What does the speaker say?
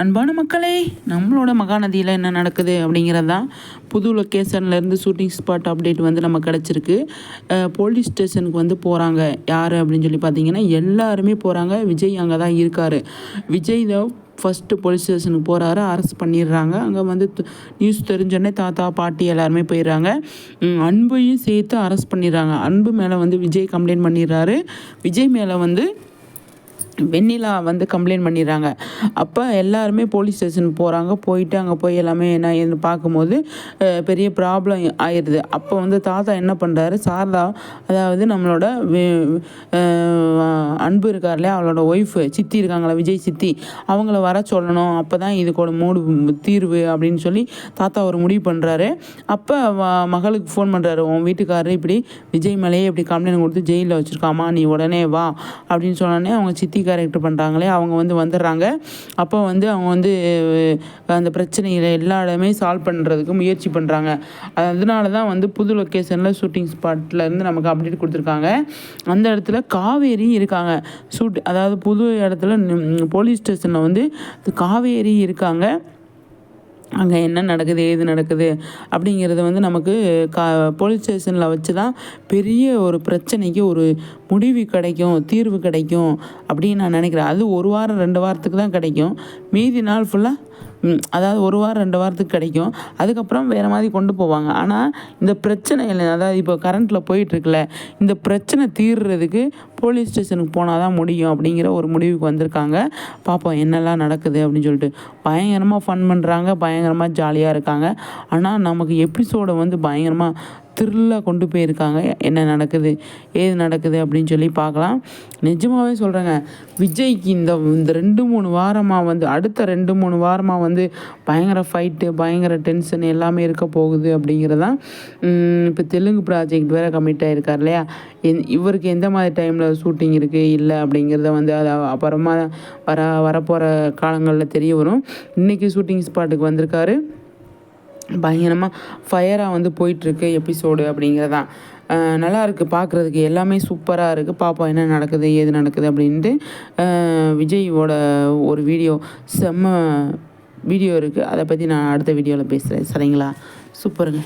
அன்பான மக்களே, நம்மளோட மகாநதியில் என்ன நடக்குது அப்படிங்கிறது தான் புது லொக்கேஷன்லேருந்து ஷூட்டிங் ஸ்பாட் அப்டேட் வந்து நம்ம கிடச்சிருக்கு. போலீஸ் ஸ்டேஷனுக்கு வந்து போகிறாங்க. யார் அப்படின்னு சொல்லி பார்த்தீங்கன்னா எல்லாருமே போகிறாங்க. விஜய் அங்கே தான் இருக்கார். விஜய் தான் ஃபஸ்ட்டு போலீஸ் ஸ்டேஷனுக்கு போகிறாரு. அரெஸ்ட் பண்ணிடுறாங்க. அங்கே வந்து நியூஸ் தெரிஞ்சோடனே தாத்தா பாட்டி எல்லாருமே போயிடுறாங்க. அன்பையும் சேர்த்து அரெஸ்ட் பண்ணிடுறாங்க. அன்பு மேலே வந்து விஜய் கம்ப்ளைண்ட் பண்ணிடுறாரு. விஜய் மேலே வந்து வெண்ணிலா வந்து கம்ப்ளைண்ட் பண்ணிடுறாங்க. அப்போ எல்லாருமே போலீஸ் ஸ்டேஷனுக்கு போகிறாங்க. போயிட்டு அங்கே போய் எல்லாமே என்ன ஏதுன்னு பார்க்கும்போது பெரிய ப்ராப்ளம் ஆயிடுது. அப்போ வந்து தாத்தா என்ன பண்ணுறாரு, சாரதா அதாவது நம்மளோட அன்பு இருக்கார் இல்லையா, அவளோட ஒய்ஃபு சித்தி இருக்காங்களா, விஜய் சித்தி, அவங்கள வர சொல்லணும். அப்போ தான் இதுக்கோட தீர்வு அப்படின்னு சொல்லி தாத்தா ஒரு முடிவு பண்ணுறாரு. அப்போ மகளுக்கு ஃபோன் பண்ணுறாரு, உன் வீட்டுக்காரரு இப்படி விஜய் மேலேயே இப்படி கம்ப்ளைண்ட் கொடுத்து ஜெயிலில் வச்சுருக்காமா, நீ உடனே வா அப்படின்னு சொன்னோடனே அவங்க சித்தி கேரக்டர் பண்ணுறாங்களே அவங்க வந்து வந்துடுறாங்க. அப்போ வந்து அவங்க வந்து அந்த பிரச்சனைகளை எல்லா இடமே சால்வ் பண்ணுறதுக்கு முயற்சி பண்ணுறாங்க. அதனால தான் வந்து புது லொக்கேஷனில் ஷூட்டிங் ஸ்பாட்லேருந்து நமக்கு அப்டேட் கொடுத்துருக்காங்க. அந்த இடத்துல காவேரி இருக்காங்க. அதாவது புது இடத்துல போலீஸ் ஸ்டேஷனில் வந்து காவேரி இருக்காங்க. அங்கே என்ன நடக்குது ஏது நடக்குது அப்படிங்கிறது வந்து நமக்கு போலீஸ் ஸ்டேஷனில் வச்சு தான் பெரிய ஒரு பிரச்சனைக்கு ஒரு முடிவு கிடைக்கும், தீர்வு கிடைக்கும் அப்படின்னு நான் நினைக்கிறேன். அது 1 வாரம் 2 வாரத்துக்கு தான் கிடைக்கும். மீதி நாள் ஃபுல்லாக அதாவது 1 வாரம் 2 வாரத்துக்கு கிடைக்கும். அதுக்கப்புறம் வேறு மாதிரி கொண்டு போவாங்க. ஆனால் இந்த பிரச்சனைகள் அதாவது இப்போ கரண்ட்டில் போயிட்டுருக்குல்ல, இந்த பிரச்சனை தீர்றதுக்கு போலீஸ் ஸ்டேஷனுக்கு போனால் தான் முடியும் அப்படிங்கிற ஒரு முடிவுக்கு வந்திருக்காங்க. பார்ப்போம் என்னெல்லாம் நடக்குது அப்படின்னு சொல்லிட்டு. பயங்கரமாக ஃபன் பண்ணுறாங்க, பயங்கரமாக ஜாலியாக இருக்காங்க. ஆனால் நமக்கு எபிசோடை வந்து பயங்கரமாக த்ரில்லாக கொண்டு போயிருக்காங்க. என்ன நடக்குது ஏது நடக்குது அப்படின்னு சொல்லி பார்க்கலாம். நிஜமாகவே சொல்கிறேங்க, விஜய்க்கு இந்த 2-3 வாரமாக வந்து அடுத்த 2-3 வாரமாக வந்து பயங்கர ஃபைட்டு, பயங்கர டென்ஷன் எல்லாமே இருக்க போகுது அப்படிங்கிறதான். இப்போ தெலுங்கு ப்ராஜெக்ட் வேறு கமிட் ஆகிருக்கார் இல்லையா, இவருக்கு எந்த மாதிரி டைமில் ஷூட்டிங் இருக்குது இல்லை அப்படிங்கிறத வந்து அதை அப்புறமா வரப்போகிற காலங்களில் தெரிய வரும். இன்றைக்கி ஷூட்டிங் ஸ்பாட்டுக்கு வந்திருக்காரு. பயங்கரமாக ஃபயராக வந்து போயிட்டுருக்கு எபிசோடு அப்படிங்கிறதான். நல்லா இருக்குது பார்க்குறதுக்கு, எல்லாமே சூப்பராக இருக்குது. பார்ப்போம் என்ன நடக்குது ஏது நடக்குது அப்படின்ட்டு. விஜயோட ஒரு செம்ம வீடியோ இருக்குது. அதை பற்றி நான் அடுத்த வீடியோவில் பேசுகிறேன். சரிங்களா? சூப்பருங்க.